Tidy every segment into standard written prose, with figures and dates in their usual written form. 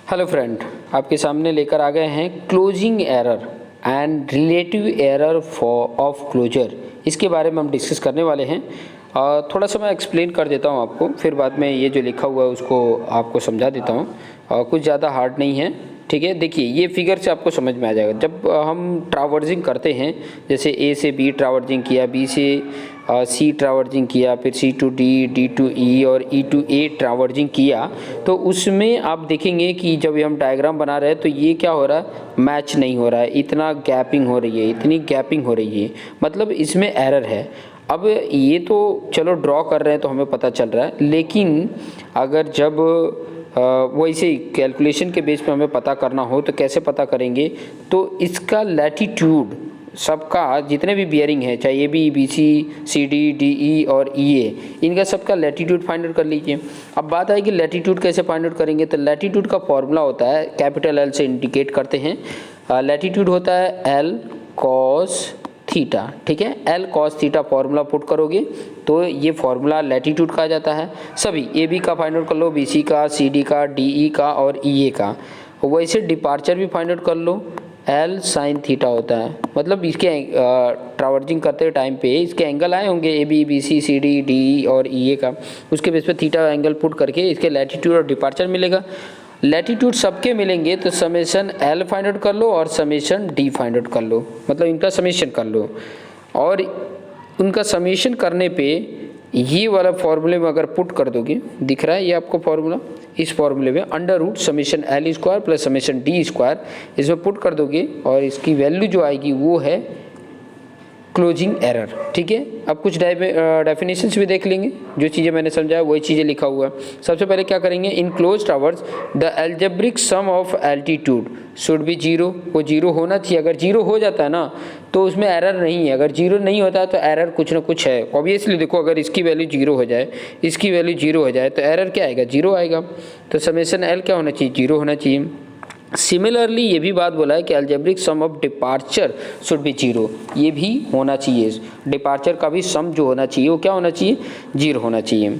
Hello friend, आपके सामने लेकर आ गए हैं closing error and relative error for of closure. इसके बारे में हम डिस्कस करने वाले हैं। थोड़ा सा मैं एक्सप्लेन कर देता हूं आपको, फिर बाद में ये जो लिखा हुआ है उसको आपको समझा देता हूं। कुछ ज़्यादा हार्ड नहीं है, ठीक है। देखिए, ये फिगर से आपको समझ में आ जाएगा। जब हम ट्रावर्जिंग करते हैं, जैसे ए से बी ट्रावर्जिंग किया, बी से सी ट्रावर्जिंग किया, फिर सी टू डी, डी टू ई और ई टू ए ट्रावर्जिंग किया, तो उसमें आप देखेंगे कि जब हम डायग्राम बना रहे हैं तो ये क्या हो रहा है, मैच नहीं हो रहा है, इतना गैपिंग हो रही है, इतनी गैपिंग हो रही है, मतलब इसमें एरर है। अब ये तो चलो ड्रॉ कर रहे हैं तो हमें पता चल रहा है, लेकिन अगर जब वैसे कैलकुलेशन के बेस पे हमें पता करना हो तो कैसे पता करेंगे, तो इसका लैटिट्यूड सबका जितने भी बियरिंग है, चाहे A B, B C, C D, D E और ई ए, इनका सबका लैटिट्यूड फाइंड आउट कर लीजिए। अब बात आएगी लैटिट्यूड कैसे फाइंड आउट करेंगे, तो लैटिट्यूड का फॉर्मूला होता है, कैपिटल एल से इंडिकेट करते हैं। लैटिट्यूड होता है एल कॉस थीटा, ठीक है। L cos theta formula put करोगे तो ये फॉर्मूला लैटिट्यूड का आ जाता है। सभी ए बी का फाइंड आउट कर लो, बी सी का, सी डी का, डी ई का और ई ए का। वैसे डिपार्चर भी फाइंड आउट कर लो, एल साइन थीटा होता है, मतलब इसके ट्रावर्जिंग करते टाइम पे इसके एंगल आए होंगे A B, B C, C D, D E और ई ए का, उसके बेस पे थीटा एंगल पुट करके इसके लैटिट्यूड और डिपार्चर मिलेगा। लैटिट्यूड सबके मिलेंगे तो समेशन एल फाइंड आउट कर लो और समेशन डी फाइंड आउट कर लो, मतलब इनका समेशन कर लो। और उनका समेशन करने पे ये वाला फॉर्मूले में अगर पुट कर दोगे, दिख रहा है ये आपको फॉर्मूला, इस फॉर्मूले में under root summation L square plus summation D square, इसमें पुट कर दोगे और इसकी वैल्यू जो आएगी वो है क्लोजिंग एरर, ठीक है। अब कुछ डेफिनेशंस भी देख लेंगे, जो चीज़ें मैंने समझाया वही चीज़ें लिखा हुआ है। सबसे पहले क्या करेंगे, in close traverse the algebraic sum of altitude should be zero, वो जीरो होना चाहिए। अगर जीरो हो जाता है ना तो उसमें एरर नहीं है, अगर जीरो नहीं होता है तो एरर कुछ ना कुछ है। ऑब्वियसली देखो, अगर इसकी वैल्यू जीरो हो जाए, इसकी वैल्यू जीरो हो जाए तो एरर क्या आएगा, जीरो आएगा। तो समेशन एल क्या होना चाहिए, जीरो होना चाहिए। सिमिलरली ये भी बात बोला है कि algebraic sum of departure should be zero, ये भी होना चाहिए। डिपार्चर का भी सम जो होना चाहिए वो क्या होना चाहिए, जीरो होना चाहिए।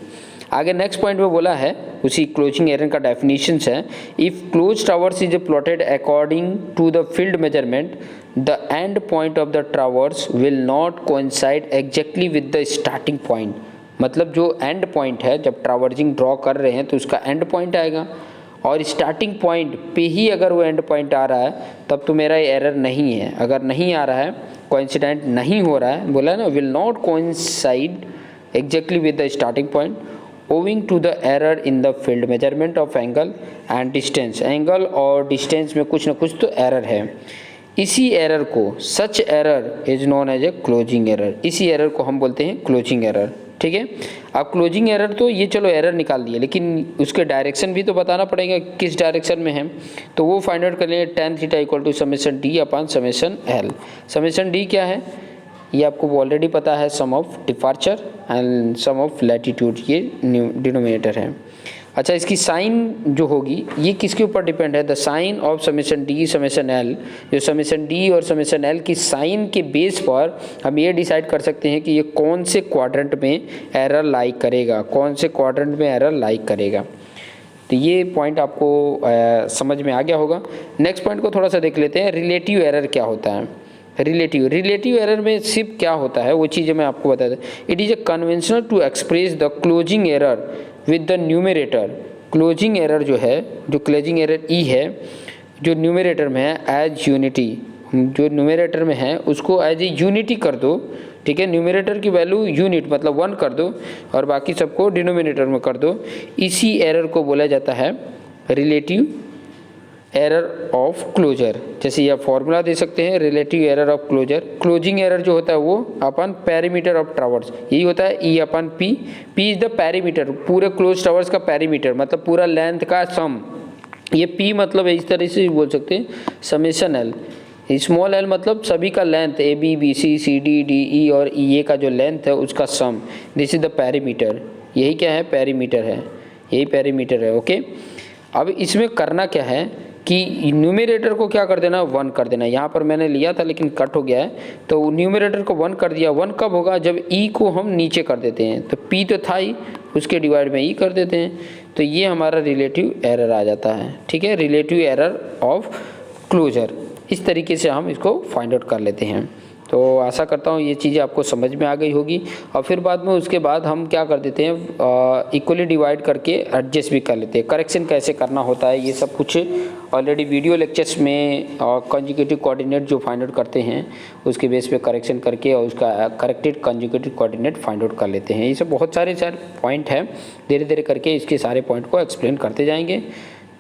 आगे नेक्स्ट पॉइंट में बोला है, उसी क्लोजिंग एरर का डेफिनेशंस है, if close traverse is plotted according to the field measurement the end point of the traverse will not coincide exactly with the starting point. मतलब जो एंड पॉइंट है, जब ट्रावर्जिंग ड्रॉ कर रहे हैं तो उसका एंड पॉइंट आएगा, और स्टार्टिंग पॉइंट पे ही अगर वो एंड पॉइंट आ रहा है तब तो मेरा एरर नहीं है। अगर नहीं आ रहा है, कोइंसिडेंट नहीं हो रहा है, बोला ना, will not coincide exactly with the starting point owing to the error in the field measurement of angle and distance. Angle और डिस्टेंस में कुछ ना कुछ तो एरर है। इसी एरर को, such error is known as a closing error, इसी एरर को हम बोलते हैं क्लोजिंग एरर, ठीक है। अब क्लोजिंग एरर तो ये चलो एरर निकाल दिए, लेकिन उसके डायरेक्शन भी तो बताना पड़ेगा किस डायरेक्शन में है, तो वो फाइंड आउट कर लेंगे। Tan theta equal to summation D upon summation L. Summation D क्या है, ये आपको ऑलरेडी पता है, sum of departure and sum of latitude, ये डिनोमिनेटर है। अच्छा, इसकी साइन जो होगी ये किसके ऊपर डिपेंड है, the sign of summation D summation L. जो समेशन डी और समेशन एल की साइन के बेस पर हम ये डिसाइड कर सकते हैं कि ये कौन से क्वाड्रेंट में एरर लाइक करेगा, कौन से क्वाड्रेंट में एरर लाइक करेगा। तो ये पॉइंट आपको समझ में आ गया होगा। नेक्स्ट पॉइंट को थोड़ा सा देख लेते हैं, रिलेटिव एरर क्या होता है। रिलेटिव एरर में सिर्फ क्या होता है वो चीज़ें मैं आपको बता दें। It is a conventional to express the closing error with the numerator. Closing error जो है, जो क्लोजिंग एरर ई है, जो न्यूमरेटर में है एज यूनिटी, जो न्यूमरेटर में है उसको एज ए यूनिटी कर दो, ठीक है। न्यूमरेटर की वैल्यू यूनिट मतलब 1 कर दो और बाकी सबको डिनोमिनेटर में कर दो। इसी एरर को बोला जाता है रिलेटिव एरर ऑफ क्लोजर। जैसे यह फॉर्मूला दे सकते हैं, relative error of closure. Closing error जो होता है वो अपन पेरीमीटर ऑफ टावर्स, यही होता है E upon P. P is the perimeter, पूरे क्लोज टावर्स का पेरीमीटर मतलब पूरा लेंथ का सम। ये पी मतलब इस तरह से बोल सकते हैं, समेशन एल। स्मॉल एल मतलब सभी का length, A B, B C, C D, D E और ई ए का जो लेंथ है उसका sum. This is the perimeter. यही क्या है, पेरीमीटर है, यही पेरीमीटर है, ओके। अब इसमें करना क्या है कि न्यूमरेटर को क्या कर देना, 1 कर देना। यहाँ पर मैंने लिया था लेकिन कट हो गया है, तो न्यूमरेटर को 1 कर दिया। 1 कब होगा, जब ई को हम नीचे कर देते हैं, तो पी तो था ही, उसके डिवाइड में ई कर देते हैं। तो ये हमारा रिलेटिव एरर आ जाता है। ठीक है, रिलेटिव एरर ऑफ क्लोजर, इस तरीके से हम इसको फाइंड आउट कर लेते हैं। तो आशा करता हूँ ये चीज़ें आपको समझ में आ गई होगी। और फिर बाद में उसके बाद हम क्या कर देते हैं, इक्वली डिवाइड करके एडजस्ट भी कर लेते हैं। करेक्शन कैसे करना होता है ये सब कुछ ऑलरेडी वीडियो लेक्चर्स में कंजुगेटिव कोऑर्डिनेट जो फाइंड आउट करते हैं उसके बेस पे करेक्शन करके और उसका corrected conjugative coordinate find out कर लेते हैं। ये सब बहुत सारे पॉइंट हैं, धीरे धीरे करके इसके सारे पॉइंट को एक्सप्लेन करते जाएंगे।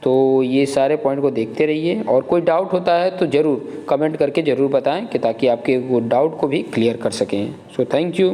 तो ये सारे पॉइंट को देखते रहिए, और कोई डाउट होता है तो ज़रूर कमेंट करके ज़रूर बताएं कि ताकि आपके वो डाउट को भी क्लियर कर सकें। So thank you.